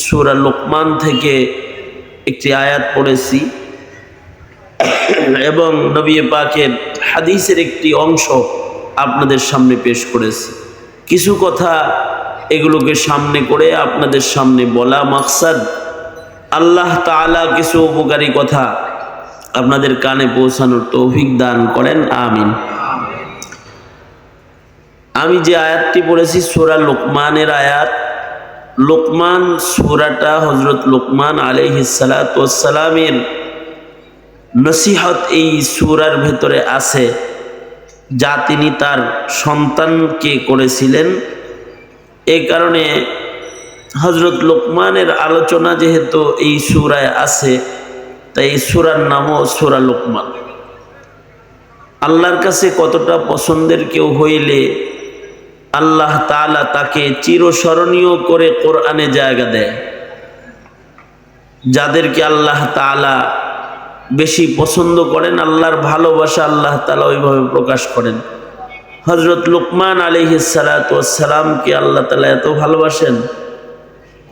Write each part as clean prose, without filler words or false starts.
সূরা লোকমান থেকে একটি আয়াত পড়েছি এবং নবী পাকের হাদিসের একটি অংশ আপনাদের সামনে পেশ করেছি। কিছু কথা এগুলোকে সামনে করে আপনাদের সামনে বলা মাকসাদ, আল্লাহ তাআলা কিছু উপকারী কথা আপনাদের কানে পৌঁছানোর তৌফিক দান করেন, আমিন। আমি যে আয়াতটি পড়েছি সূরা লোকমানের আয়াত। লোকমান সূরাটা হযরত লোকমান আলাইহিস সালাতু ওয়াস সালামের নসিহত এই সূরার ভেতরে আছে, যা তিনি তার সন্তানকে করেছিলেন। এই কারণে হযরত লোকমানের আলোচনা যেহেতু এই সূরায় আছে, তাই এই সূরার নামও সূরা লোকমান। আল্লাহর কাছে কতটা পছন্দের কেউ হইলে আল্লাহ তাআলা তাকে চিরস্মরণীয় করে কোরআনে জায়গা দেয়। যাদেরকে আল্লাহ তাআলা বেশি পছন্দ করেন, আল্লাহর ভালোবাসা আল্লাহ তাআলা ওইভাবে প্রকাশ করেন। হযরত লোকমান আলাইহিস সালাতু ওয়াস সালামকে আল্লাহ তাআলা এত ভালোবাসেন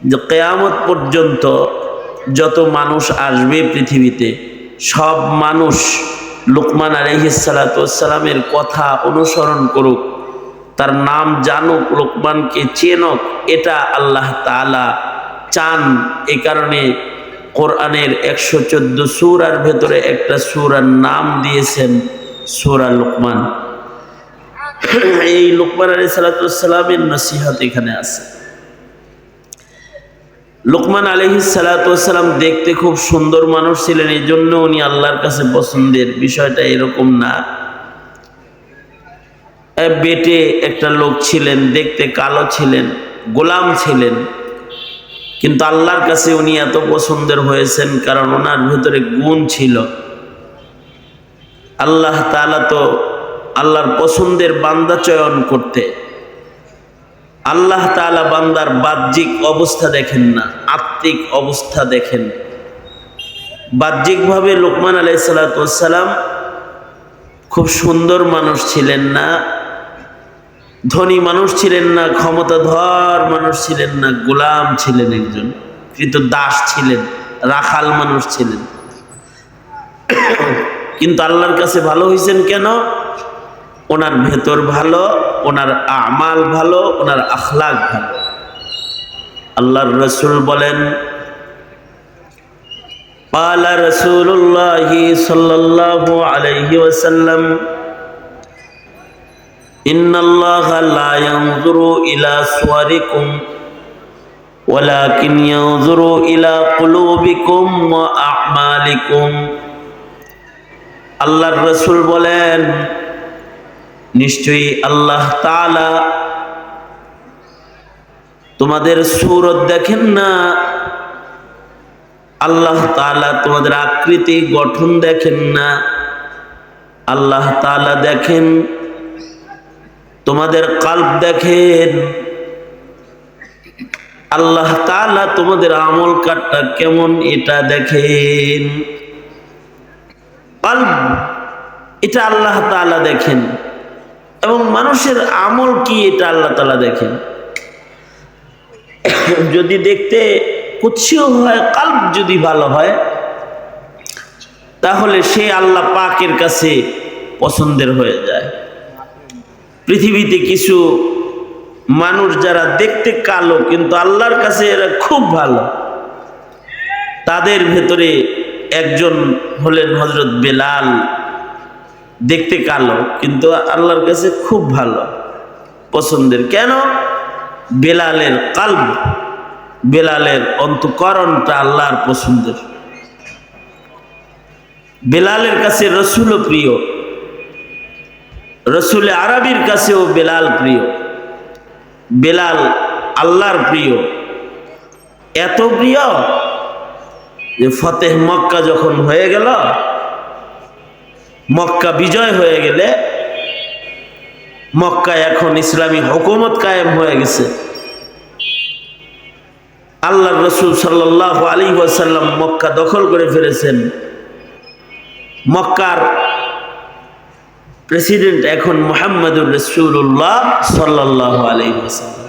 যে কিয়ামত পর্যন্ত যত মানুষ আসবে পৃথিবীতে, সব মানুষ লোকমান আলাইহিস সালাতু ওয়াস সালামের কথা অনুসরণ করুক, তার নাম জানুক, লোকমানকে চেনুক, এটা আল্লাহ তাআলা চান। এই কারণে কোরআনের 114 সূরার ভেতরে একটা সূরার নাম দিয়েছেন সূরা লোকমান। এই লোকমান আলাইহিস সালাতু ওয়াস সালামের নসিহত এখানে আছে। লোকমান আলাইহিস সালাতু ওয়াস সালাম দেখতে খুব সুন্দর মানুষ ছিলেন, এই জন্য উনি আল্লাহর কাছে পছন্দের। বিষয়টা এরকম না, বেটে একটা লোক ছিলেন, দেখতে কালো ছিলেন, গোলাম ছিলেন, কিন্তু আল্লাহর কাছে উনি এত পছন্দের হয়েছেন কারণ ওনার ভেতরে গুণ ছিল। আল্লাহ তাআলা তো আল্লাহর পছন্দের বান্দা চয়ন করতে, আল্লাহ তাআলা বান্দার বাহ্যিক অবস্থা দেখেন না, আত্মিক অবস্থা দেখেন। বাহ্যিকভাবে লোকমান আলাইহিস সালাতু ওয়াস সালাম খুব সুন্দর মানুষ ছিলেন না, ধনী মানুষ ছিলেন না, ক্ষমতাধর মানুষ ছিলেন না, গোলাম ছিলেন, একজন কৃতদাস ছিলেন, রাখাল মানুষ ছিলেন। কিন্তু আল্লাহর কাছে ভালো হয়েছেন কেন? ওনার ভেতর ভালো, ওনার আমাল ভালো, ওনার আখলাক ভালো। আল্লাহর রাসূল বলেন, ক্বালা রাসূলুল্লাহ সাল্লাল্লাহু আলাইহি ওয়াসাল্লাম, ইন্নাল্লাহা লা ইয়ানজুরু ইলা সুওয়ারিকুম ওয়ালাকিন ইয়ানজুরু ইলা কুলুবিকুম ওয়া আ'মালিকুম। আল্লাহর রাসূল বলেন, নিশ্চয়ই আল্লাহ তাআলা তোমাদের সূরত দেখেন না, আল্লাহ তাআলা তোমাদের আকৃতি গঠন দেখেন না, আল্লাহ তাআলা দেখেন তোমাদের কলব দেখেন, আল্লাহ তাআলা তোমাদের আমল কাটটা কেমন এটা দেখেন। কলব, এটা আল্লাহ তাআলা দেখেন, এবং মানুষের আমল কি এটা আল্লাহ তাআলা দেখেন। যদি দেখতে কুৎসিত হয়, কলব যদি ভালো হয়, তাহলে সে আল্লাহ পাকের কাছে পছন্দের হয়ে যায়। পৃথিবীতে কিছু মানুষ যারা দেখতে কালো কিন্তু আল্লাহর কাছে এরা খুব ভালো, তাদের ভেতরে একজন হলেন হযরত বেলাল। দেখতে কালো কিন্তু আল্লাহর কাছে খুব ভালো, পছন্দের। কেন? বেলালের কলব, বেলালের অন্তঃকরণটা আল্লাহর পছন্দের। বেলালের কাছে রাসূলও প্রিয়, রাসূলে আরবীর কাছেও বেলাল প্রিয়। বেলাল আল্লাহর প্রিয়, এত প্রিয় যে ফতেহ মক্কা যখন হয়ে গেল, মক্কা বিজয় হয়ে গেলে, মক্কায় এখন ইসলামী হুকুমত কায়েম হয়ে গেছে। আল্লাহর রাসূল সাল্লাল্লাহু আলাইহি ওয়াসাল্লাম মক্কা দখল করে ফেলেছেন। মক্কার প্রেসিডেন্ট এখন মুহাম্মদুর রাসূলুল্লাহ সাল্লাল্লাহু আলাইহি ওয়াসাল্লাম।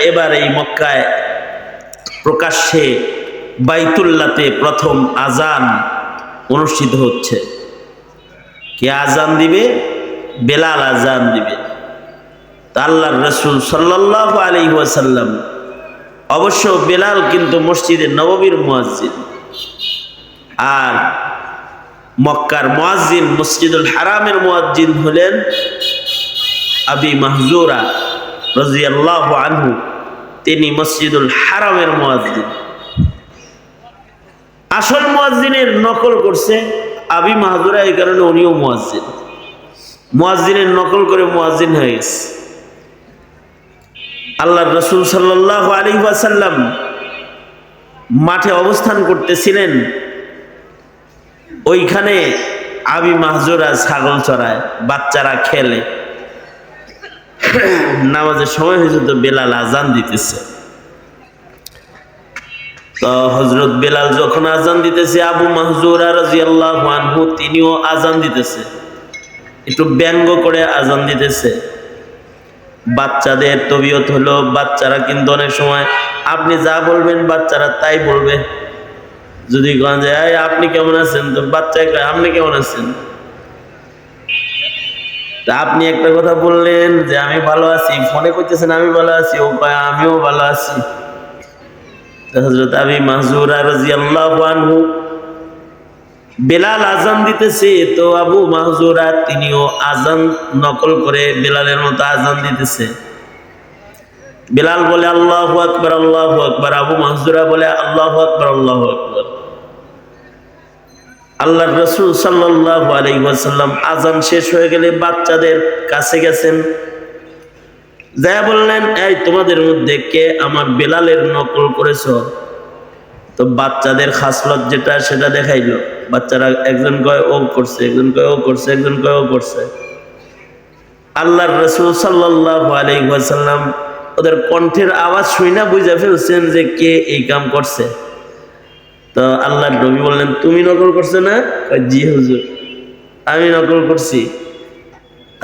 এবার এই মক্কায় প্রকাশ্যে বাইতুল্লাতে প্রথম আজান অনুষ্ঠিত হচ্ছে। কে আজান দিবে? বেলাল আজান দিবে। তা আল্লাহর রাসূল সাল্লাল্লাহু আলাইহি ওয়াসাল্লাম, অবশ্য বেলাল কিন্তু মসজিদে নববীর মুয়াজ্জিন, আর মক্কার মুয়াজ্জিন মসজিদুল হারামের মুয়াজ্জিন হলেন আবি মাহজুরা রাদিয়াল্লাহু আনহু, তিনি মসজিদুল হারামের মুয়াজ্জিন। আসল মুয়াজ্জিনের নকল করছে আবি মাহজুরা, এই কারণে উনিও মুয়াজ্জিন, মুয়াজ্জিনের নকল করে মুয়াজ্জিন হয়ে গেছে। আল্লাহর রাসূল সাল্লাল্লাহু আলাইহি ওয়াসাল্লাম মাঠে অবস্থান করতেছিলেন, ওইখানে আবি মাহজুরা ছাগল চড়ায়, বাচ্চারা খেলে। নামাজের সময় হয়েছে, তো বেলাল আজান দিতেছে। তো হযরত বেলাল যখন আজান দিতেছে, আবু মাহজুরা রাদিয়াল্লাহু আনহু তিনিও আজান দিতেছে, একটু ব্যঙ্গ করে আজান দিতেছে। বাচ্চাদের তবিয়ত হলো, বাচ্চারা কিন্তু অনেক সময় আপনি যা বলবেন বাচ্চারা তাই বলবে। যদি কোন যায় আপনি কেমন আছেন, তো বাচ্চাকে কয় আপনি কেমন আছেন। তা আপনি একটা কথা বললেন যে আমি ভালো আছি, ফোনে কইতেছেন আমি ভালো আছি, ও কয় আমিও ভালো আছি। হযরত আবি মাহজুরা রাদিয়াল্লাহু আনহু, বেলাল আজান দিতেছে, তো আবু মাহজুরা তিনিও আজান নকল করে বেলালের মতো আজান দিতেছে। বেলাল বলে আল্লাহু আকবার আল্লাহু আকবার, আবু মাহজুরা বলে আল্লাহু আকবার আল্লাহু আকবার। আল্লাহর রাসূল সাল্লাল্লাহু আলাইহি ওয়াসাল্লাম আজান শেষ হয়ে গেলে বাচ্চাদের কাছে গেছেন, যা বললেন এই তোমাদের মধ্যে কে আমার বেলালের নকল করেছো? তো বাচ্চাদের খাসলত যেটা সেটা দেখাইলো। বাচ্চারা একজন কয় ও করছে, একজন কয় ও করছে, একজন কয় ও করছে। আল্লাহর রাসূল সাল্লাল্লাহু আলাইহি ওয়াসাল্লাম ওদের কণ্ঠের আওয়াজ শুনে বুঝে ফেলছেন যে কে এই কাম করছে। তো আল্লাহর নবী বললেন তুমি নকল করছো না? জি হুজুর আমি নকল করছি।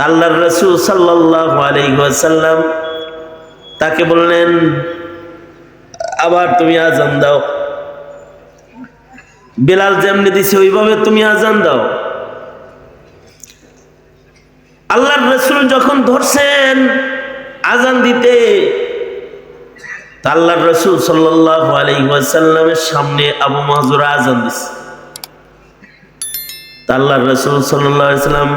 আল্লাহর রাসূল সাল্লাল্লাহু আলাইহি ওয়াসাল্লাম তাকে বললেন আবার তুমি আজান দাও, বেলাল যেমনি দিছে ওইভাবে তুমি আজান দাও। আল্লাহর রাসূল যখন ধরছেন আজান দিতে, আল্লাহর রাসূল সাল্লাল্লাহু আলাইহি ওয়াসাল্লামের সামনে আবু মাহজুরা আজান দিছে। আল্লাহর রাসূল সাল্লাল্লাহু আলাইহি ওয়াসাল্লাম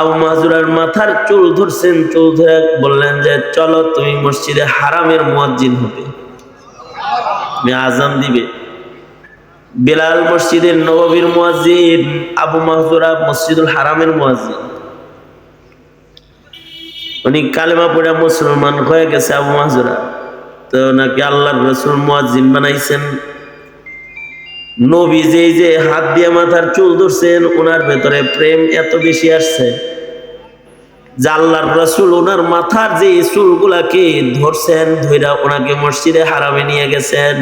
আবু মাহজুরার মাথার চুল ধরছেন, চুল ধরে বললেন যে চলো তুমি মসজিদে হারামের মুয়াজ্জিন হবে, তুমি আজান দিবে। বেলাল মসজিদের নববীর মুয়াজ্জিন, আবু মাহজুরা মসজিদুল হারামের মুয়াজ্জিন। উনি কালেমা পড়ে মুসলমান হয়ে গেছে আবু মাহজুরা, তো নাকি আল্লাহর রাসূল মুয়াজ্জিন বানাইছেন। নবী যে হাত দিয়ে মাথার চুল ধরছেন, ওনার ভেতরে প্রেম এত বেশি আসছে যে আল্লাহর রাসূল ওনার মাথার যে চুলগুলাকে ধরছেন, ধইরা ওনাকে মসজিদে হারামে নিয়ে গেছেন।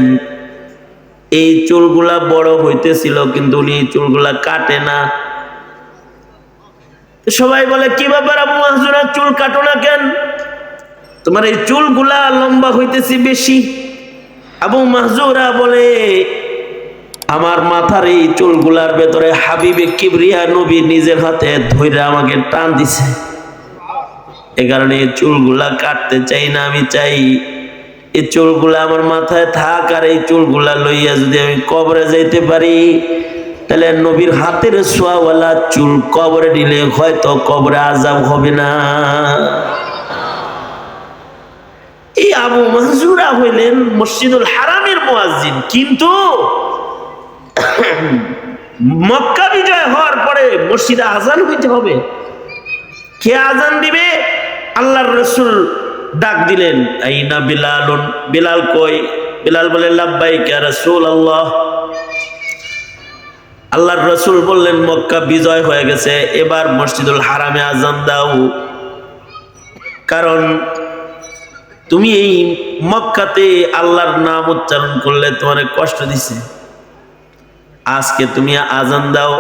এই চুলগুলা বড় হইতেছিল, কিন্তু উনি চুলগুলা কাটে না। সবাই বলে কি ব্যাপার আবু মাহজুরা, চুল কাটো না কেন? তোমার এই চুলগুলা লম্বা হইতেছে বেশি। আবু মাহজুরা বলে আমার মাথার এই চুলগুলার ভেতরে হাবিবে কিবরিয়া নবী নিজের হাতে ধইরা আমাকে টান দিছে, এ কারণে এই চুলগুলা কাটতে চাই না। আমি চাই এই চুলগুলা আমার মাথায় থাক, আর এই চুলগুলা লইয়া যদি আমি কবরে যাইতে পারি, তাহলে নবীর হাতের ছোঁয়াওয়ালা চুল কবরে দিলে হয়তো কবরে আযাব হবে না। এই আবু মাহজুরা হইলেন মসজিদুল হারামের মুয়াজ্জিন, কিন্তু মক্কা বিজয় হওয়ার পরে মসজিদে আজান হইতে হবে। কে আজান দিবে? আল্লাহর রাসূল ডাক দিলেন আইনা বিলালুন, বিলাল কই? বিলাল বলে লাব্বাইক ইয়া রাসূলুল্লাহ। আল্লাহর রাসূল বললেন মক্কা বিজয় হয়ে গেছে, এবার মসজিদুল হারামে আজান দাও, কারণ তুমি এই মক্কাতে আল্লাহর নাম উচ্চারণ করলে তোমার কষ্ট দিছে, আজকে তুমি আজান দাও।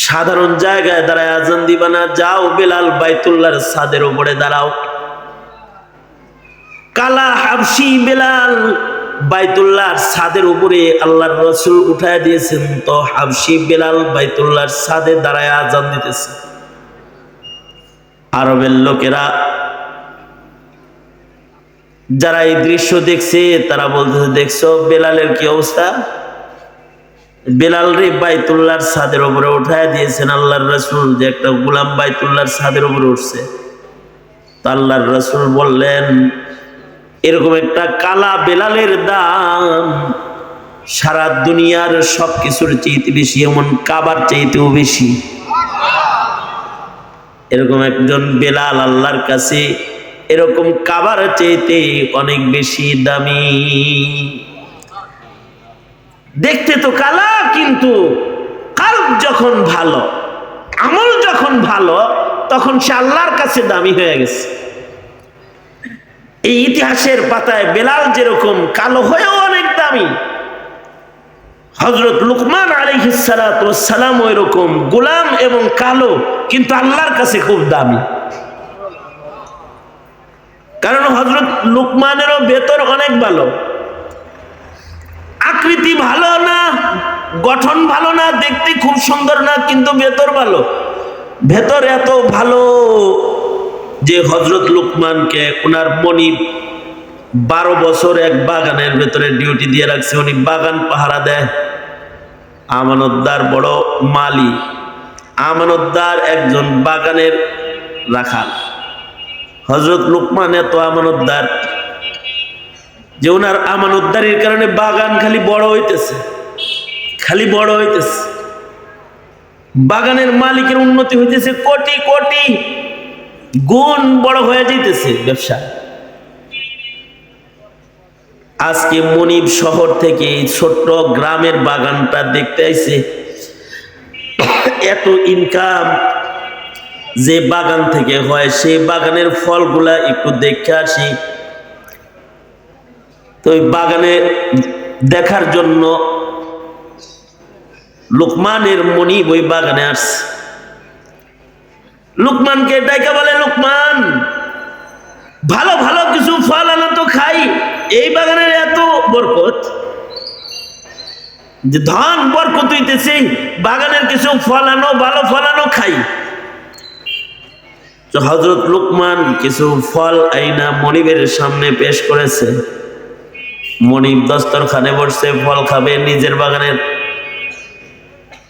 সাধারণ জায়গায় দাঁড়ায় আজান দিবা না, যাও বেলাল বাইতুল্লাহর ছাদের উপরে দাঁড়াও। কালা হাবশি বেলাল বাইতুল্লাহর ছাদের উপরে আল্লাহর রাসূল উঠায় দিয়েছেন, তো হাবশী বেলাল বাইতুল্লাহর ছাদে দাঁড়ায় আজান দিতেছে। আরবের লোকেরা যারা এই দৃশ্য দেখছে তারা বলতেছে, দেখছো বেলালের কি অবস্থা? বেলাল রে বাইতুল্লাহর ছাদের উপরে উঠায় দিয়েছেন আল্লাহর রাসূল, যে একটা গোলাম বাইতুল্লাহর ছাদের উপরে উঠছে। তা আল্লাহর রাসূল বললেন, এরকম একটা কালা বেলালের দাম সারা দুনিয়ার সবকিছুর চাইতে বেশি, এমন কাবার চাইতেও বেশি। এরকম একজন বেলাল আল্লাহর কাছে এরকম কাবার চাইতে অনেক বেশি দামি। দেখতে তো কালা, কিন্তু কাল্ব যখন ভালো, আমল যখন ভালো, তখন সে আল্লাহর কাছে দামি হয়ে গেছে। এই ইতিহাসের পাতায় বেলাল যেরকম কালো হয়েও অনেক দামি, হযরত লুকমান আলাইহিস সালাতু ওয়াস সালাম ওইরকম গোলাম এবং কালো, কিন্তু আল্লাহর কাছে খুব দামি। কারণ হযরত লুকমানেরও ভেতর অনেক ভালো, আকৃতি ভালো না, গঠন ভালো না, দেখতে খুব সুন্দর না, কিন্তু ভেতর ভালো। ভেতর এত ভালো যে হযরত লুকমানকে ওনার মনিব 12 বছর এক বাগানের ভেতরে ডিউটি দিয়ে রাখছে। উনি বাগান পাহারা দেয়, আমানতদার, বড় মালি, আমানতদার একজন বাগানের রাখাল। হযরত লুকমান এত আমানতদার যে ওনার আমানতদারির কারণে বাগান খালি বড় হইতেছে, খালি বড় হইতেছে। বাগানের মালিকের উন্নতি হইতেছে, কোটি কোটি গুণ বড় হয়ে যাইতেছে ব্যবসা। আজকে মনিব শহর থেকে এই ছোট্ট গ্রামের বাগানটা দেখতে আইছে, এত ইনকাম যে বাগান থেকে হয়, সেই বাগানের ফলগুলা একটু দেখে আসি। তো ওই বাগানে দেখার জন্য লুকমানের মনিব ওই বাগানে আসছে। লুকমানকে ডাইকা বলে, লুকমান, ভালো ভালো কিছু ফল আনো তো খাই। এই বাগানের এত বরকত, যে ধন বরকত হইতেছে, বাগানের কিছু ফল আনো, ভালো ফল আনো, খাই। তো হযরত লুকমান কিছু ফল আইনা মনিবের সামনে পেশ করেছে। মনিব দস্তরখানে বসছে, ফল খাবে নিজের বাগানের,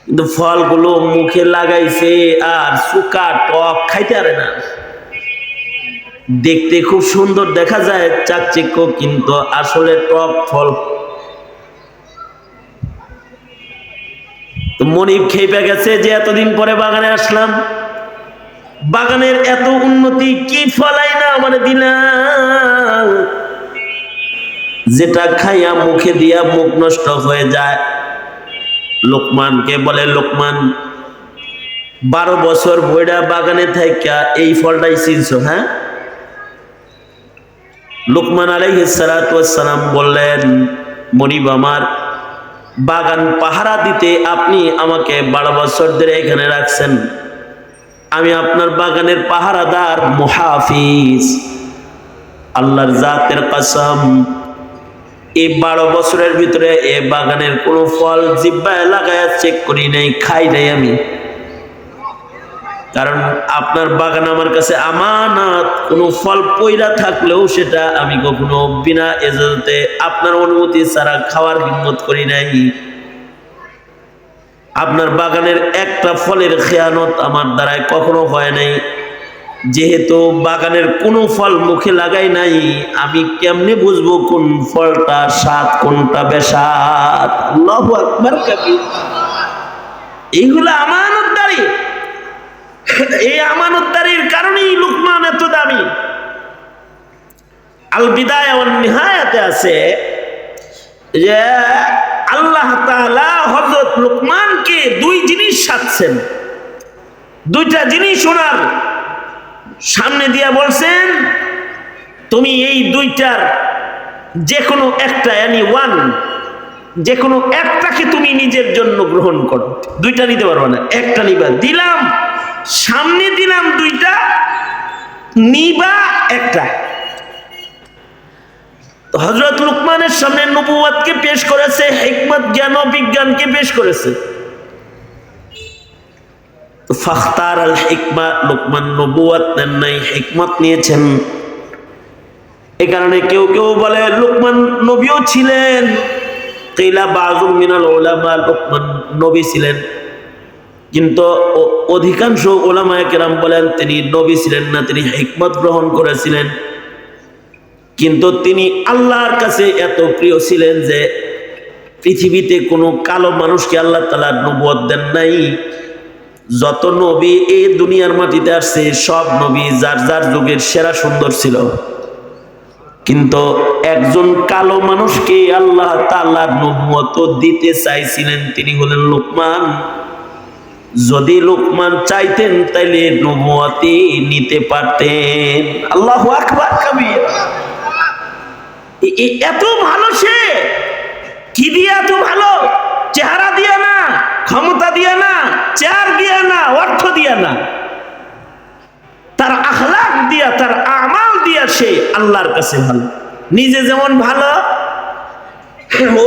কিন্তু ফলগুলো মুখে লাগাইছে আর সুকা টক, খাইতে পারে না। দেখতে খুব সুন্দর দেখা যায়, চাকচিক্য, কিন্তু আসলে টক ফল। তো মনিব খেপে গেছে যে এতদিন পরে বাগানে আসলাম, বাগানের এত উন্নতি, কি ফলাই না আমার দিলাম, যেটা খাইয়া মুখে দিয়া মুখ নষ্ট হয়ে যায়। লোকমানকে বলে, লোকমান, 12 বছর বইড়া বাগানে থাইকা এই ফলটাই চিনছো? হ্যাঁ। লুকমান আলাইহিস সালাতু ওয়াস সালাম বললেন, মনিব আমার, বাগান পাহারা দিতে আপনি আমাকে 12 বছর ধরে এখানে রাখছেন, আমি আপনার বাগানের পাহারাদার, মুহাফিজ। আল্লাহর জাতের কসম, এই 12 বছরের ভিতরে এ বাগানের কোনো ফল জিহ্বায় লাগায়া চেক করি নাই, খাই নাই আমি। কারণ আপনার বাগান আমার কাছে আমানত, কোনো ফল পইরা থাকলেও সেটা আমি কখনো বিনা ইজাজতে আপনার অনুমতি ছাড়া খাওয়ার হিম্মত করি নাই। আপনার বাগানের একটা ফলের খেয়ানত আমার দ্বারায় কখনো হয় নাই। যেহেতু বাগানের কোনো ফল মুখে লাগাই নাই, আমি কেমনে বুঝবো কোন ফলটা স্বাদ, কোনটা বেস্বাদ? আল্লাহু আকবার কাবীর। এইগুলো আমানতদারি। এই আমানতদারির কারণেই লুকমান এত দামি। আল বিদায়া ওয়ান নিহায়াতে আছে যে আল্লাহ তাআলা হযরত লুকমানকে 2 জিনিস সাধছেন, 2টা জিনিস ওনার সামনে দিয়া বলছেন, তুমি এই 2টার যে কোনো একটা, यानी 1, যে কোনো একটাকে তুমি নিজের জন্য গ্রহণ করো। 2টা নিতে পারবে না, একটা নিবা। দিলাম, সামনে দিলাম 2টা, নিবা একটা। তো হযরত লুকমানের সামনে নবুয়তকে পেশ করেছে, হিকমত জ্ঞান ও বিজ্ঞানকে পেশ করেছে। তো ফাখতার আল হিকমা, লুকমান নবুয়ত নেন নাই, হিকমত নিয়েছেন। এই কারণে কেউ কেউ বলে লুকমান নবীও ছিলেন, কিলা বাযুম মিনাল উলামা, লুকমান নবী ছিলেন, কিন্তু অধিকাংশ উলামায়ে কেরাম বলেন তিনি নবী ছিলেন না, তিনি হিকমত গ্রহণ করেছিলেন। কিন্তু তিনি আল্লাহর কাছে এত প্রিয় ছিলেন যে পৃথিবীতে কোনো কালো মানুষকে আল্লাহ তাআলা নবুয়ত দেন নাই। যত নবী এই দুনিয়ার মাটিতে আসছে সব নবী যার যার যুগের সেরা সুন্দর ছিল, কিন্তু একজন কালো মানুষকে আল্লাহ তাআলা নবুয়ত দিতে চাইছিলেন, তিনি হলেন লুকমান। যদি লুকমান চাইতেন তাইলে নবুয়তি নিতে পারতেন। আল্লাহু আকবার কাবীরা। এত ভালো সে, কি দিয়ে এত ভালো? চেহারা দিয়ে না, ক্ষমতা দিয়ে না, চেয়ার দিয়ে না, অর্থ দিয়ে না, তার আখলাক দিয়া, তার আমাল দিয়া সে আল্লাহর কাছে ভালো। নিজে যেমন ভালো,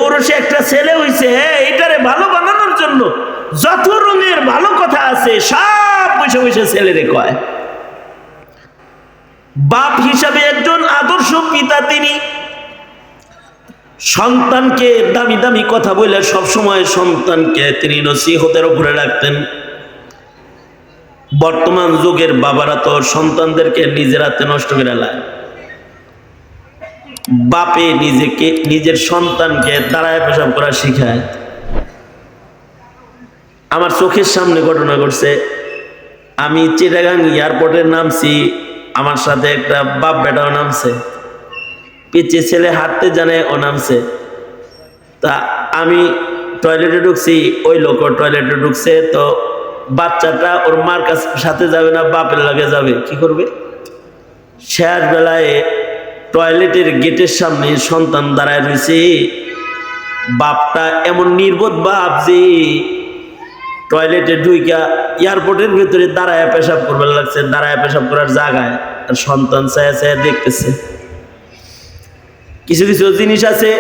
ওর সে একটা ছেলে হইছে, এটারে ভালো বানানোর জন্য যত রঙের ভালো কথা আছে সব বসে বসে ছেলেরে কয়। বাপ হিসাবে একজন আদর্শ পিতা তিনি। সন্তানকে দামি দামি কথা বলে সবসময় সন্তানকে তিনি নসিহতের উপরে রাখতেন। বর্তমান যুগের বাবারা তো সন্তানদেরকে নিজের হাতে নষ্ট করে লায়। বাপে নিজেকে, নিজের সন্তানকে দাঁড়ায় পেশাব করা শিখায়। আমার চোখের সামনে ঘটনা ঘটছে। আমি চিটাগাং এয়ারপোর্টে নামছি, আমার সাথে একটা বাপ বেটাও নামছে, পিছিয়ে ছেলে হাঁটতে জানে ও নামছে। তা আমি টয়লেটে ঢুকছি, ওই লোক টয়লেটে ঢুকছে। তো বাচ্চাটা ওর মার কাছে সাথে যাবে না, বাপের লাগে যাবে, কি করবে? শেষ বেলায় টয়লেটের গেটের সামনে সন্তান দাঁড়ায় রয়েছে। বাপটা এমন নির্বোধ বাপ যে টয়লেটে ঢুইকা এয়ারপোর্টের ভিতরে দাঁড়ায় পেশাব করবার লাগছে, দাঁড়ায় পেশাব করার জায়গায়, আর সন্তান ছায়া ছায়া দেখতেছে। কিছু কিছু জিনিস আছে,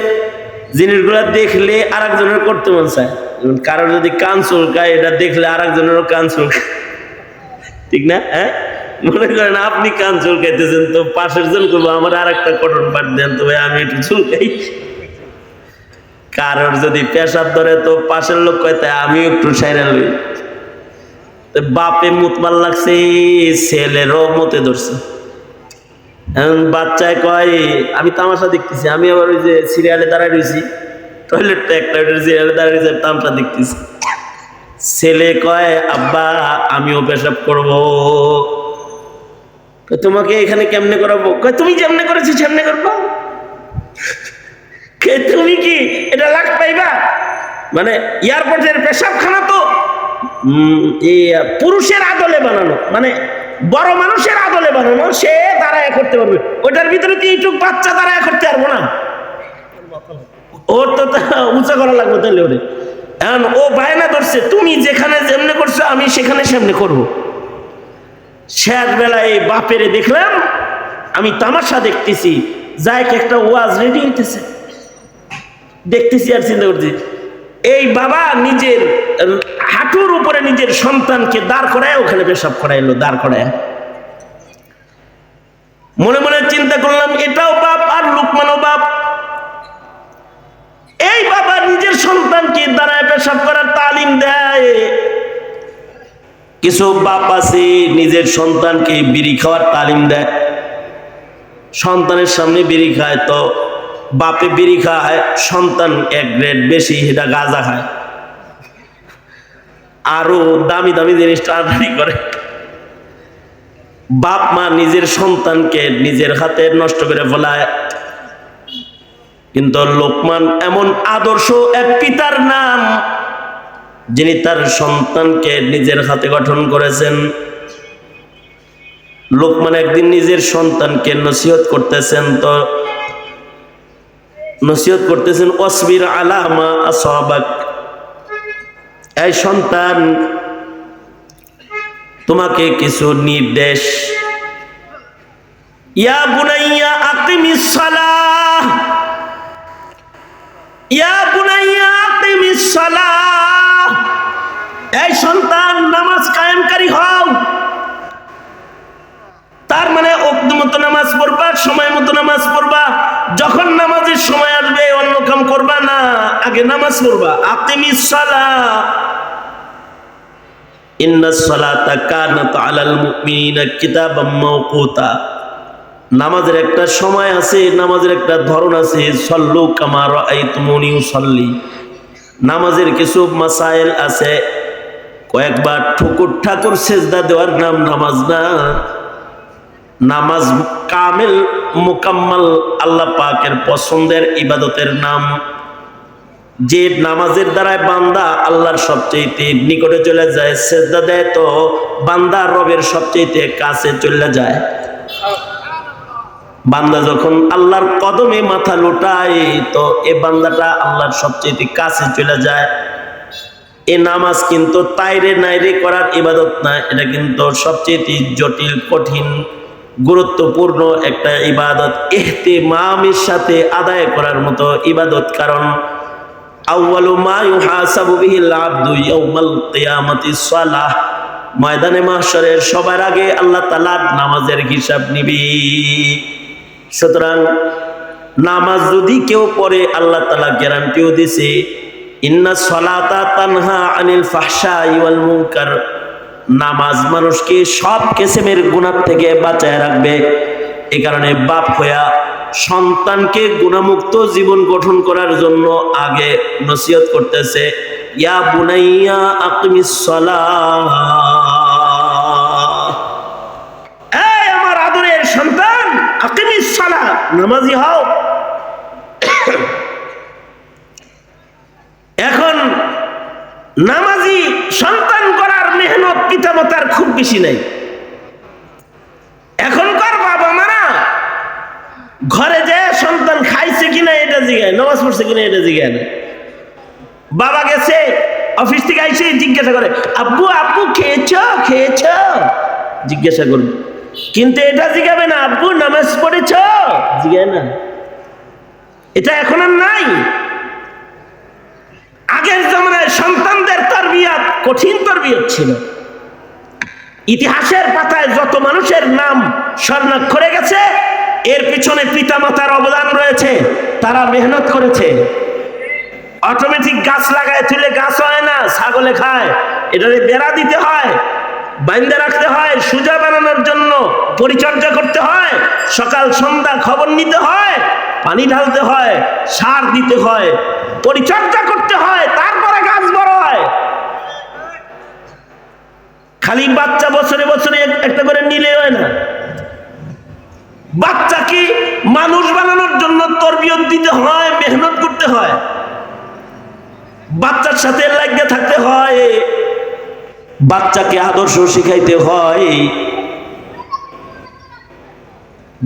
জিনিসগুলা দেখলে আর একজনের করতে মন চায়। কারোর যদি কান চুলকায়, এটা দেখলে আর একজনেরও কান চুলকায়, ঠিক না? হ্যাঁ, মনে করেন আপনি কান চুলকাইতেছেন, তো পাশের জন করবো আমার আর একটা কটন পাট দেন তো ভাই, আমি একটু চুলকাই। কারোর যদি পেশাব ধরে তো পাশের লোক কয় তাই আমিও একটু সাইরা লই। বাপে মুতমার লাগছে, ছেলেরও মতে ধরছে। বাচ্চায় কয় আমি তামাশা দেখতেছি, আমি আবার ওই যে সিরিয়ালে দাঁড়ায় রয়েছি, টয়লেটটা একটা সিরিয়ালে দাঁড়ায় রয়েছে, তামাশা দেখতেছি। ছেলে কয় আব্বা আমিও পেশাব করবো। তোমাকে এখানে কেমনে করাবো? কয় তুমি যেমনে করেছি সেমনে করবো। তুমি কি এটা লাগ পাইবা? মানে এয়ারপোর্টের পেশাবখানা তো পুরুষের আদলে বানানো, মানে বড় মানুষের আদলে বানানো, সে দাঁড়ায় করতে পারবে। ওটার ভিতরে তো এইটুক বাচ্চা দাঁড়ায় করতে পারবো না, ওর তো উঁচা করা লাগবে। তাহলে ওরে এখন ও বায়না ধরছে তুমি যেখানে যেমনে করছো আমি সেখানে সেমনে করবো। শেষ বেলায় বাপেরে দেখলাম, আমি তামাশা দেখতেছি, যাই একটা ওয়াজ রেডি হইতেছে, দেখতেছি আর চিন্তা করছি, এই বাবা নিজের হাঁটুর উপরে নিজের সন্তানকে দাঁড় করায় ওখানে পেশাব করাইলো, দাঁড় করায়। মনে মনে চিন্তা করলাম এটাও বাপ আর লুকমানও বাপ। এই বাবা নিজের সন্তানকে দাঁড়ায় পেশাব করার তালিম দেয়। কিছু বাপ আছে নিজের সন্তানকে বিড়ি খাওয়ার তালিম দেয়। সন্তানের সামনে বিড়ি খায়, তো বাপে বিড়ি খায়, সন্তান এক গ্রেড বেশি, এটা গাঁজা খায়, আরো দামি দামি জিনিস টানাটানি করে। বাপ মা নিজের সন্তানকে নিজের হাতে নষ্ট করে ফেলায়। কিন্তু লোকমান এমন আদর্শ এক পিতার নাম, যিনি তার সন্তানকে নিজের হাতে গঠন করেছেন। লোকমান একদিন নিজের সন্তানকে নসিহত করতেছেন, তো নসিহত করতেছেন ওয়াসবির আলা মা আসাবাক, এই সন্তান তোমাকে কিছু নির্দেশ। ইয়া বুনাইয়া আকিমিস সালাহ, ইয়া বুনাইয়া আকিমিস সালাহ, এই সন্তান নামাজ কায়েমকারী হও। তার মানে ওয়াক্ত মতো নামাজ পড়বা, সময় মতো নামাজ পড়বা। যখন নামাজের সময় আসবে অন্য কাম করবা না, আগে নামাজ পড়বা। আকিমিস সালাহ, ইন্নাস সালাতা কানাত আলাল মুমিনিনা কিতাবাম মাওকুতা। নামাজের একটা সময় আছে, নামাজের একটা ধরন আছে। সল্লু কামা রাআইতুমুনি উসাল্লি। নামাজের কিছু মাসাইল আছে। কয়েকবার ঠুকুর ঠাকুর সেজদা দেওয়ার নাম নামাজ না। নামাজ কামেল মুকাম্মাল আল্লাহ পাকের পছন্দের ইবাদতের নাম। যে নামাজের দ্বারায় বান্দা আল্লাহর সবচেয়ে নিকটে চলে যায়, সেজদা দেয়, তো বান্দা রবের সবচেয়ে কাছে চলে যায়। বান্দা যখন আল্লাহর কদমে মাথা লুটায়, তো এ বান্দাটা আল্লাহর সবচেয়ে কাছে চলে যায়। এ নামাজ কিন্তু তাইরে নাইরে করার ইবাদত না, এটা কিন্তু সবচেয়ে জটিল, কঠিন, গুরুত্বপূর্ণ একটা ইবাদত। ইহতিমামের সাথে আদায় করার মতো ইবাদত। কারণ আউয়ালু মা ইউহাসাবু বিহিল আবদু ইয়াউমাল কিয়ামাতিস সালাহ। ময়দানে মাহশরের সবার আগে আল্লাহ তাআলা নামাজের হিসাব নিবি। সুতরাং নামাজ যদি কেউ পড়ে, আল্লাহ তাআলা গ্যারান্টিও দিয়েছে, ইন্নাস সালাতা তানহা আনিল ফাহশাই ওয়াল মুনকার। নামাজ মানুষকে সব কিসমের গুনাহ থেকে বাঁচায় রাখবে। এই কারণে বাপ হইয়া সন্তানকে গুনাহমুক্ত জীবন গঠন করার জন্য আগে নসিহত করতেছে, ইয়া বুনাইয়া আকিমিস সালাহ। এই আমার আদরের সন্তান, আকিমিস সালাহ, নামাজি হও। এখন নামাজি সন্তান করার মেহনত পিতামাতার খুব বেশি নাই। এখনকার বাবা মারা ঘরে যে সন্তান খাইছে কিনা এটা জিজ্ঞাসা, নামাজ পড়ছে কিনা এটা জিজ্ঞাসা না। বাবা গেছে অফিস থেকে আইসে জিজ্ঞাসা করে, আব্বু আব্বু খেয়েছ খেয়েছ, জিজ্ঞাসা করবে। কিন্তু এটা জিজ্ঞাবে না, আব্বু নামাজ পড়েছ, জিজ্ঞাসা না। এটা এখন আর নাই। আগের জমানায় সন্তানদের তারবিয়াত কঠিন তারবিয়াত ছিল। ইতিহাসের পাতায় যত মানুষের নাম স্বর্ণাক্ষরে গেছে, এর পিছনে পিতামাতার অবদান রয়েছে। তারা মেহনত করেছে। অটোমেটিক গাছ লাগায় তুলে গাছ হয় না, ছাগলে খায়। এটারে বেড়া দিতে হয়, বাইন্ধে রাখতে হয়, সোজা বানানোর জন্য পরিচর্যা করতে হয়, সকাল সন্ধ্যা খবর নিতে হয়, পানি ঢালতে হয়, সার দিতে হয়, পরিচর্যা করতে হয়, তারপরে গাছ বড় হয়। খালি বাচ্চা বছরে বছরে একটা করে নিলে হয় না। বাচ্চাকে মানুষ বানানোর জন্য তরবিয়ত দিতে হয়, মেহনত করতে হয়, বাচ্চার সাথে লাগিয়ে থাকতে হয়, বাচ্চাকে আদর্শ শিখাইতে হয়।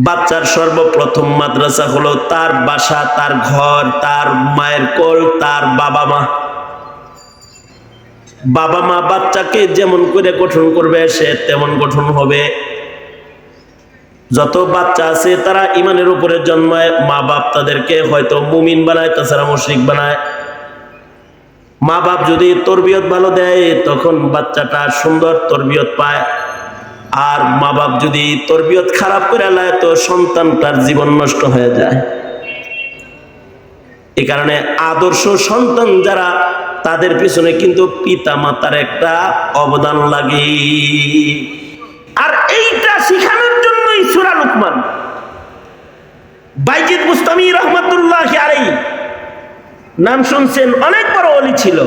বাচ্চার সর্বপ্রথম মাদ্রাসা হলো তার বাসা, তার ঘর, তার মায়ের কোল, তার বাবা মা। বাবা মা বাচ্চাকে যেমন করে গঠন করবে, সে তেমন গঠন হবে। যত বাচ্চা আছে তারা ইমানের উপরে জন্মায়, মা বাপ তাদেরকে হয়তো মুমিন বানায়, তাছাড়া মুশরিক বানায়। মা বাপ যদি তরবিয়ত ভালো দেয়, তখন বাচ্চাটা সুন্দর তরবিয়ত পায়। আর মা বাপ যদি তরবিয়ত খারাপ করে লায়, তো সন্তানটার জীবন নষ্ট হয়ে যায়। এই কারণে আদর্শ সন্তান যারা, তাদের পিছনে কিন্তু পিতা মাতার একটা অবদান লাগে। আর এইটা শিখানোর জন্যই সূরা লুকমান। বাইজিদ বুস্তামি রহমাতুল্লাহ আলাইহি নাম শুনছেন, অনেক বড় ওলি ছিল।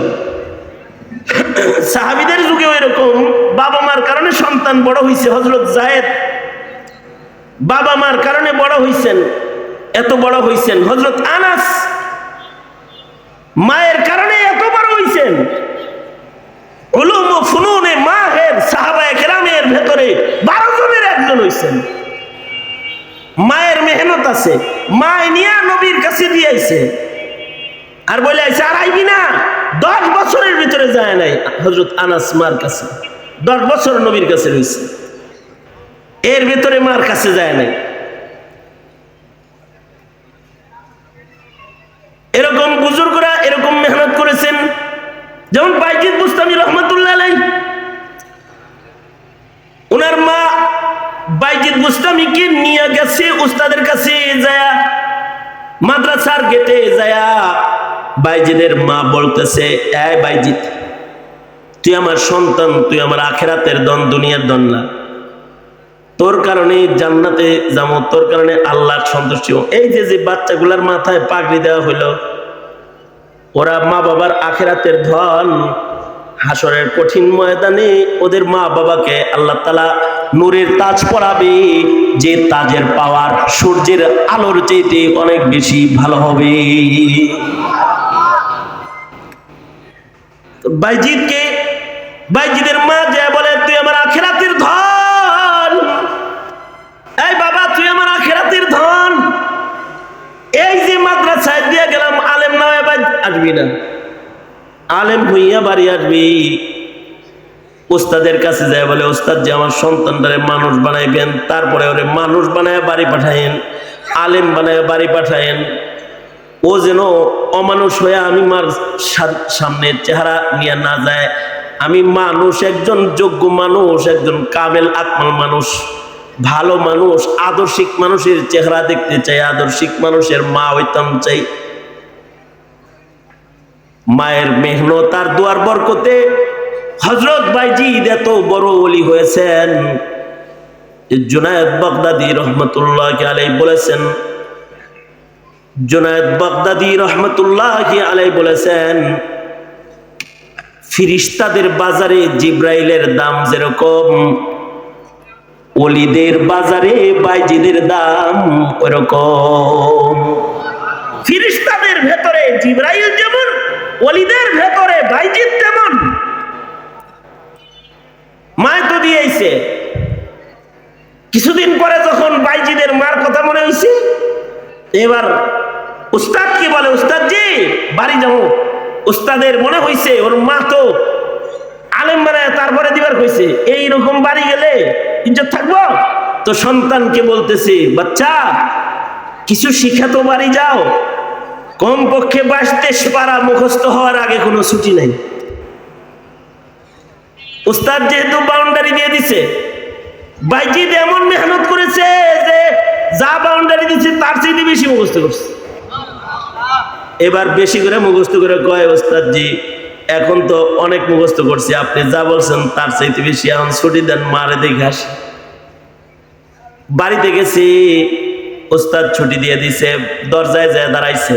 সাহাবীদের যুগে এরকম বাবা মার কারণে সন্তান বড় হয়েছে। হযরত যায়েদ বাবা মার কারণে বড় হয়েছেন, এত বড় হয়েছেন। হযরত আনাস মায়ের কারণে এত বড় হয়েছেন। উলুম ও ফুনুনে মাহের সাহাবায়ে কেরামের ভেতরে 12 জনের একজন হয়েছেন। মায়ের মেহনত আছে, মায় নিয়ে নবীর কাছে দিয়ে আইছে, আর বলে আইছে আর আইবি না। 10 বছরের ভিতরে যায় নাই হযরত আনাস মার কাছে। 10 বছর নবীর কাছে রয়েছে, এর ভিতরে মার কাছে যায় নাই। এরকম বুজুর্গ উস্তাদের কাছে যায়া, মাদ্রাসার গেটে যায়া বাইজিদের মা বলতেছে, এই বাইজিদ, তুই আমার সন্তান, তুই আমার আখেরাতের ধন, দুনিয়ার ধন না, তোর কারণে জান্নাতে যাবো, তোর কারণে আল্লাহ সন্তুষ্টি। এই যে যে বাচ্চাগুলার মাথায় পাগড়ি দেওয়া হইলো, ওরা মা বাবার আখেরাতের ধন। হাসরের কঠিন ময়দানে ওদের মা বাবাকে আল্লাহ তাআলা নূরের তাজ পরাবে, যে তাজের পাওয়ার সূর্যের আলোর চাইতে অনেক বেশি ভালো হবে। বাইজিদকে, বাইজিদের মা যে বলে, তুই আমার আখেরাতের ধন, এই বাবা তুই আমার আখেরাতের ধন, এই যে মাদ্রাসায় দিয়ে গেলাম, আলেম না হয়ে আসবি না, আলেম হইয়া বাড়ি আসবি। উস্তাদের কাছে যায় বলে, উস্তাদ যে আমার সন্তানটারে মানুষ বানাইবেন, তারপরে ওরে মানুষ বানায় বাড়ি পাঠায়েন, আলেম বানায় বাড়ি পাঠায়েন, ও যেন অমানুষ হয়ে আমি মার সামনে চেহারা নিয়ে না যায়। আমি মানুষ, একজন যোগ্য মানুষ, একজন কামেল আকমাল মানুষ, ভালো মানুষ, আদর্শিক মানুষের চেহারা দেখতে চাই, আদর্শিক মানুষের মা হইতাম চাই। মায়ের মেহনত আর দুয়ার বরকতে হযরত বাইজিদ এত বড় ওলি হয়েছেন। জুনায়েদ বাগদাদী রহমাতুল্লাহি আলাইহি বলেছেন, জুনায়েদ বাগদাদী রহমাতুল্লাহি আলাইহি বলেছেন, ফেরেশতাদের বাজারে জিব্রাইলের দাম যেরকম, ওলিদের বাজারে বাইজিদের দাম ওরকম। ফেরেশতাদের ভেতরে জিব্রাইল যেমন, ওলিদের ভেতরে বাইজিদ তেমন। মায় তো দিয়েছে। কিছুদিন পরে যখন বাইজিদের মার কথা মনে হয়েছে, এবার উস্তাদ কি বলে, উস্তাদ জি বাড়ি যাবো। উস্তাদের মনে হয়েছে ওর মা তো আলেম বানায় তারপরে দিবার হয়েছে, এইরকম বাড়ি গেলে ইজ্জত থাকবো। তো সন্তানকে বলতেছে, বাচ্চা কিছু শিখা তো বাড়ি যাও, কমপক্ষে 22-23 পারা মুখস্থ হওয়ার আগে কোনো ছুটি নাই। উস্তাদ যেহেতু বাউন্ডারি দিয়ে দিছে, বাইজিদ এমন মেহনত করেছে যে যা বাউন্ডারি দিচ্ছে তার চেয়ে বেশি মুখস্থ করছে। এবার বেশি করে মুখস্থ করে কয়, ওস্তাদ জি এখন তো অনেক মুখস্থ করছি, আপনি যা বলছেন তার চাইতে বেশি, এখন ছুটি দেন, মারে দেখে আসি। বাড়িতে গেছি, ওস্তাদ ছুটি দিয়ে দিছে, দরজায় যায় দাঁড়াইছে।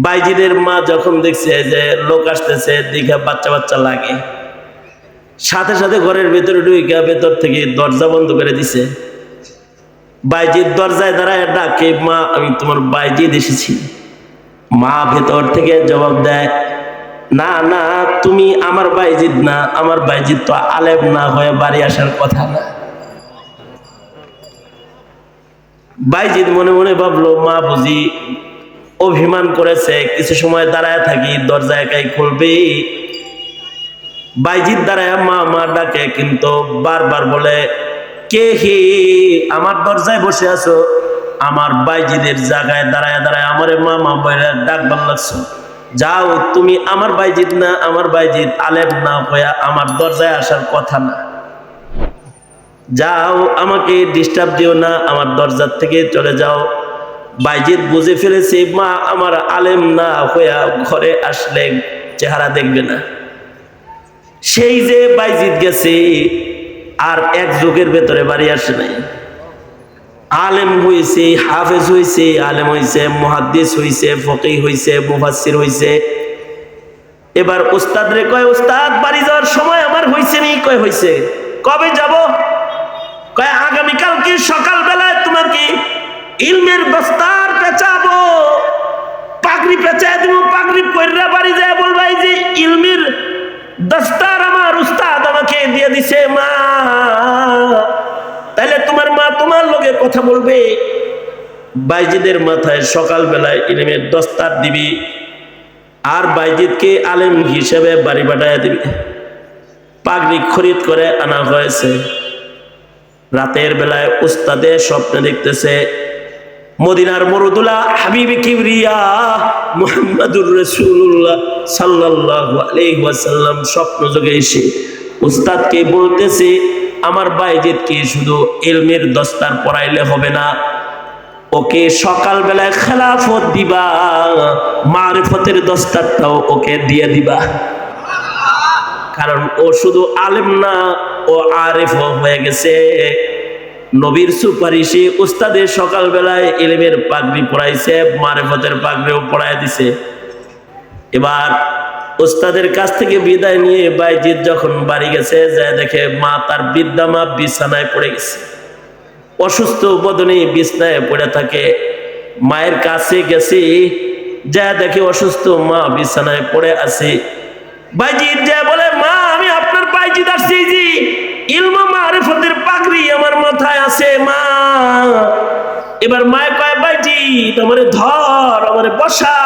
বাইজিদের মা যখন দেখছে যে লোক আসতেছে, দেখে বাচ্চা বাচ্চা লাগে, সাথে সাথে ঘরের ভেতরে ঢুকে ভেতর থেকে দরজা বন্ধ করে দিছে। বাইজিদ দরজায় দাঁড়ায় ডাকে, মা আমি তোমার বাইজিদ এসেছি। মা ভেতর থেকে জবাব দেয়, না না তুমি আমার বাইজিদ না, আমার বাইজিদ তো আলেম না হয়ে বাড়ি আসার কথা না। বাইজিদ মনে মনে ভাবলো, মা বুঝি অভিমান করেছে, কিছু সময় দাঁড়ায় থাকি, দরজা একাই খুলবে। বাইজিদ দাঁড়ায় মা মা ডাকে, কিন্তু বারবার বলে, কে হে আমার দরজায় বসে আছো? আমার বাইজিদের জায়গায় দাঁড়ায় দাঁড়ায় আমারে মা মা বলে ডাকবার লাগছো। যাও, তুমি আমার বাইজিদ না, আমার বাইজিদ আলেম না হইয়া আমার দরজায় আসার কথা না। যাও, আমাকে ডিস্টার্ব দিও না, আমার দরজার থেকে চলে যাও। বাইজিদ বুঝে ফেলেছে মা আমার আলেম না হইয়া ঘরে আসলে চেহারা দেখবে না। সেই যে বাইজিদ গেছে, আর এক যুগের ভেতরে বাড়ি আসে নাই। আলেম হয়েছে, হাফেজ হয়েছে, আলেম হয়েছে, মুহাদ্দিস হয়েছে, ফকিহ হয়েছে, মুফাসসির হয়েছে। এবার উস্তাদ রে কয়, উস্তাদ বাড়ি যাওয়ার সময় আমার হয়েছে নি? কয় হয়েছে। কবে যাব? কয় আগামীকালকে সকাল বেলায় তোমাকে ইলমের দস্তার পেঁচাবো, পাগড়ি পেঁচায় দিব, পাগড়ি পয়রা বাড়ি যায় বলবা এই যে ইলমের দস্তার আমার উস্তাদ আমাকে দিয়ে দিছে মা। তাহলে তোমার মা তোমার লগে কথা বলবে। বাইজিদের মাথায় সকাল বেলায় ইলমের দস্তার দিবি, আর বাইজিদকে আলেম হিসেবে বাড়ি পাঠায় দিবি। পাগড়ি খরিদ করে আনা হয়েছে। রাতের বেলায় উস্তাদে স্বপ্নে দেখতেছে মদিনার মরুদুলা হাবিবে কিবরিয়া মুহাম্মাদুর রাসূলুল্লাহ সাল্লাল্লাহু আলাইহি ওয়াসাল্লাম স্বপ্ন যোগে এসে উস্তাদকে বলতেছে, আমার বাইজিদকে শুধু ইলমের দস্তার পড়াইলে হবে না, ওকে সকালবেলায় খেলাফত দিবা, মারিফতের দস্তারটাও ওকে দিয়ে দিবা। কারণ ও শুধু আলেম না, ও আরেফ হয়ে গেছে। নবীর সুপারিশে উস্তাদের সকালবেলায় ইলমের পাগড়ি পড়াইছে, মারিফতের পাগড়িও পড়াই দিছে। এবার উস্তাদের কাছ থেকে বিদায় নিয়ে বাইজিদ যখন বাড়ি গেছে, যায় দেখে মা, তার বৃদ্ধা মা বিছানায় পড়ে গেছে, অসুস্থ বদনে বিছানায় পড়ে থাকে। মায়ের কাছে গেছে, যা দেখে অসুস্থ মা বিছানায় পড়ে আছে। বাইজিদ যা বলে, মা আমি আপনার বাইজিদ আসছি, জি ইলম মারিফতের পাগড়ি আমার মাথায় আছে মা। এবার মায় কয়, বাইজিদ আমারে ধর, আমারে বসা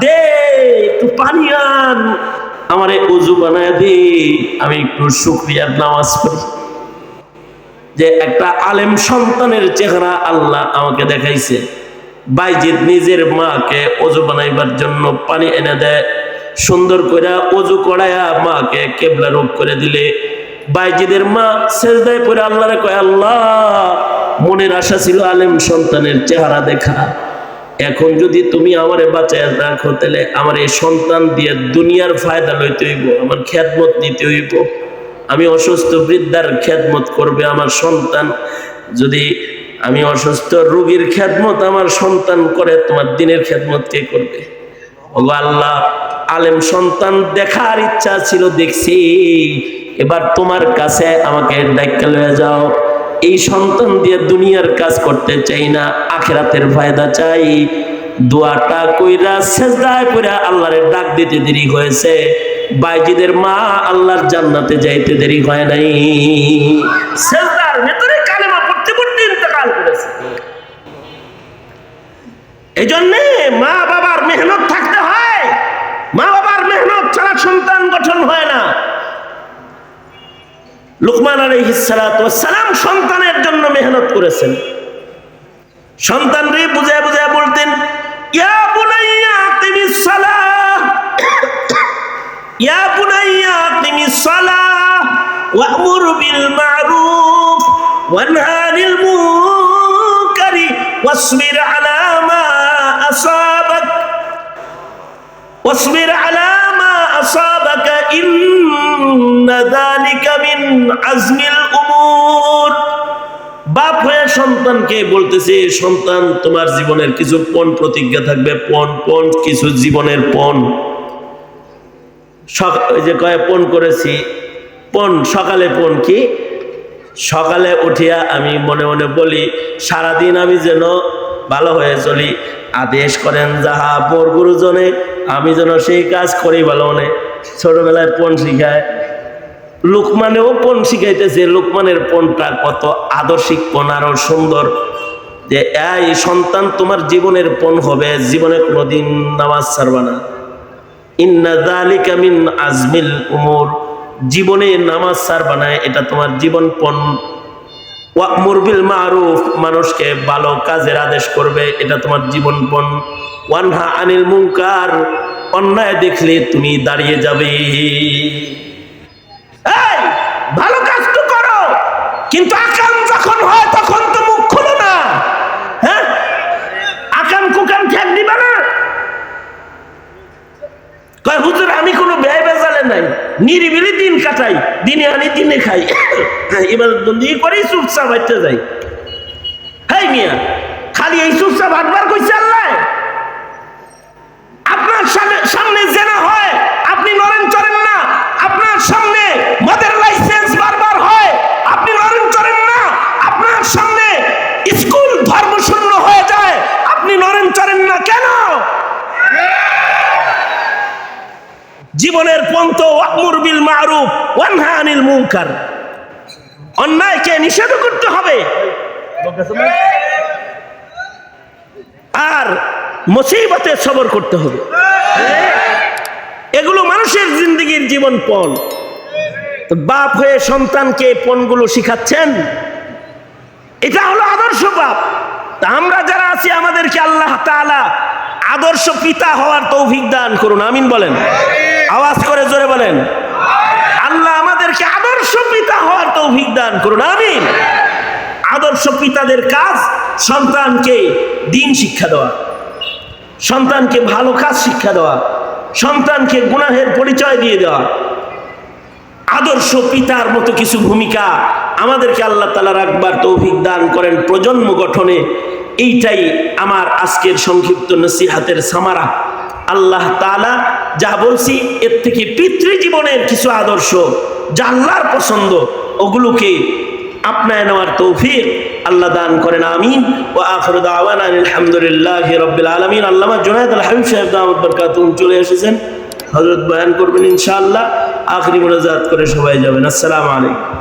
দে, একটু পানি আন, আমারে ওযু বানায় দে, আমি একটু শুকরিয়ার নামাজ পড়ি। যে একটা আলেম সন্তানের চেহারা আল্লাহ আমাকে দেখাইছে। বাইজিদ নিজের মাকে ওযু বানাইবার জন্য পানি এনে দেয়, সুন্দর করে ওযু করায়া মাকে কিবলা রূপ করে দিলে বাইজিদের মা সেজদায় পড়ে আল্লাহরে কয়, আল্লাহ মনের আশা ছিল আলেম সন্তানের চেহারা দেখা, এখন যদি তুমি আমারে বাঁচায় রাখো তাহলে আমার এই সন্তান দিয়ে দুনিয়ার ফায়দা লইতে হইব, আমার খেদমত নিতে হইব, আমি অসুস্থ বৃদ্ধার খেদমত করবে আমার সন্তান। যদি আমি অসুস্থ রোগীর খেদমত আমার সন্তান করে, তোমার দিনের খেদমত কে করবে? ওগো আল্লাহ, আলেম সন্তান দেখার ইচ্ছা ছিল, দেখছি, এবার তোমার কাছে আমাকে ডাইক্কা লয়ে যাও। এই সন্তান দিয়ে দুনিয়ার কাজ করতে চাই না, আখিরাতের ফায়দা চাই। দোয়াটা কইরা সেজদায় পড়ে আল্লাহরে ডাক দিতে দেরি হয়েছে। বাইজিদের মা আল্লাহর জান্নাতে যাইতে দেরি হয় নাই, সেজদার ভিতরে কালেমা পড়তে পড়তে ইন্তেকাল করেছে। এই জন্য মা বাবার মেহনত থাকতে হয়, মা বাবার মেহনত ছাড়া সন্তান গঠন হয় না। লুকমান আলাইহিস সালাতু ওয়াস সালাম সন্তানের জন্য মেহনত করেছেন। সন্তানরে বুঝায় বুঝায় বলতেন, ইয়া বুনাইয়া আকিমিস সালাহ, ইয়া বুনাইয়া আকিমিস সালাহ ওয়া'মুর বিল মা'রুফ ওয়ানহা আনিল মুনকারি ওয়াসবির আলা মা আসাবাক ওয়াসবির আলা মা আসাবাকা ইন্না যালিকা মিন আজমিল উমুর। বাপ হয়ে সন্তানকে বলতেছে, সন্তান তোমার জীবনের কিছু পণ প্রতিজ্ঞা থাকবে, পণ কিছু জীবনের পণ। ওই যে কয় পণ করেছি, পণ সকালে পণ কি? সকালে উঠিয়া আমি মনে মনে বলি, সারাদিন আমি যেন ভালো হয়ে চলি, আদেশ করেন যাহা বর গুরুজনে, আমি যেন সেই কাজ করি ভালো মনে। ছোটবেলায় পণ শিখায়, লুকমানেও পণ শিখাইতেছে। লুকমানের পণটা কত আদর্শিক পণ, আরো সুন্দর। যে এই সন্তান তোমার জীবনের পণ হবে, জীবনে কোনোদিন নামাজ ছাড়বা না। ইন্না যালিকা মিন আজমিল উমুর, জীবনে নামাজ ছাড়বা না, এটা তোমার জীবন পণ। ওয়া'মুর বিল মা'রুফ, মানুষকে ভালো কাজের আদেশ করবে, এটা তোমার জীবন পণ। ওয়ানহা আনিল মুনকার, অন্যায় দেখলে তুমি দাঁড়িয়ে যাবে। এই ভালো কাজ তো করো, কিন্তু আকাম যখন হয় তখন তো মুখ খুলো না। হ্যাঁ, আকাম কুকাম ঠেক দিবা না। কয় হুজুর আমি কোনো ব্যয় বেজালে নাই, নিরিবিলি দিন কাটাই, দিনে আনি দিনে খাই, এবার বন্দি করে চুপচাপ হাঁটতে যাই। হেই মিয়া, খালি এই চুপচাপ হাঁটবার কইছে আল্লাহ? আপনার সামনে জেনা হয়, আপনি নরেন চড়েন না। আপনার সামনে মদের লাইসেন্স বারবার হয়, আপনি নরেন চড়েন না। আপনার সামনে স্কুল ধর্মশূন্য হয়ে যায়, আপনি নরেন চড়েন না কেন? জীবনের পন্থ ওয়া'মুর বিল মা'রুফ ওয়ানহা আনিল মুনকার, অন্যায়কে নিষেধ করতে হবে, আর মুসিবতে সবর করতে হবে। এগুলো মানুষের জিন্দেগির জীবন পণ। বাপ হয়ে সন্তানকে পণগুলো শিখাচ্ছেন, এটা হলো আদর্শ বাপ। তা আমরা যারা আছি আমাদেরকে আল্লাহ তাআলা আদর্শ পিতা হওয়ার তৌফিক দান করুন, আমিন বলেন। আওয়াজ করে জোরে বলেন, আল্লাহ আমাদেরকে আদর্শ পিতা হওয়ার তৌফিক দান করুন, আমিন। আদর্শ পিতাদের কাজ সন্তানকে দিন শিক্ষা দেওয়া, সন্তানকে ভালো কাজ শিক্ষা দেওয়া, সন্তানকে গুনাহের পরিচয় দিয়ে দেওয়া। আদর্শ পিতার মতো কিছু ভূমিকা আমাদেরকে আল্লাহ তাআলা রাখবার তৌফিক দান করেন প্রজন্ম গঠনে। এইটাই আমার আজকের সংক্ষিপ্ত নসিহাতের সামারা। আল্লাহ তাআলা যা বলছি এর থেকে পিতৃজীবনের কিছু আদর্শ যা আল্লাহর পছন্দ, ওগুলোকে আপনায় নেওয়ার তৌফিক আল্লাহ দান করেন। আমিন। ওয়া আখিরু দাওয়ানা আলহামদুলিল্লাহি রাব্বিল আলামিন। আল্লামা জুনায়েদ আল হাবিব সাহেব দাওয়াত বরকাতুহু চলে এসেছেন, হযরত বয়ান করবেন ইনশাআল্লাহ। আখিরি মুনাজাত করে সবাই যাবেন। আসসালামু আলাইকুম।